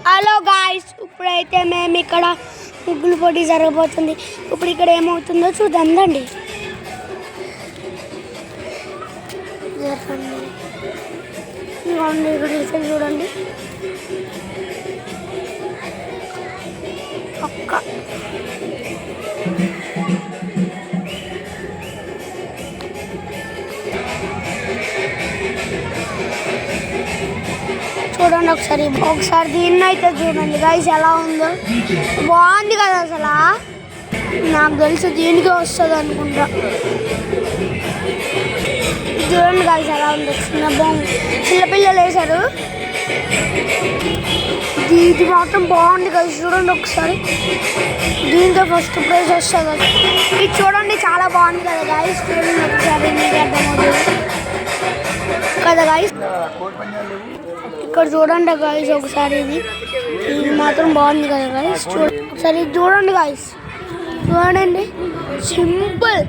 Hello guys, ఇప్పుడైతే మేము ఇక్కడ ముగ్గులు పోటీ జరగబోతుంది. ఇప్పుడు ఇక్కడ ఏమవుతుందో చూద్దాం రండి. ఇక్కడ చూడండి ఒక్క చూడండి ఒకసారి దీన్ని అయితే చూడండి గైస్ ఎలా ఉందో. బాగుంది కదా అసలు. నాకు తెలిసి దీనికి వస్తుంది అనుకుంటా. చూడండి గైస్ ఎలా ఉందో. చిన్నపిల్లలు వేశారు. ఇది మాత్రం బాగుంది గైస్. చూడండి ఒకసారి దీంతో ఫస్ట్ ప్రైజ్ వస్తుంది కదా. ఇది చూడండి చాలా బాగుంది కదా గైస్. చూడండి ఒకసారి మీకు అర్థమవుతుంది కదా గైస్. ఇక్కడ చూడండి గైస్ ఒకసారి ఇది మాత్రం బాగుంది కదా గైస్. ఒకసారి ఇది చూడండి గైస్. చూడండి సింపుల్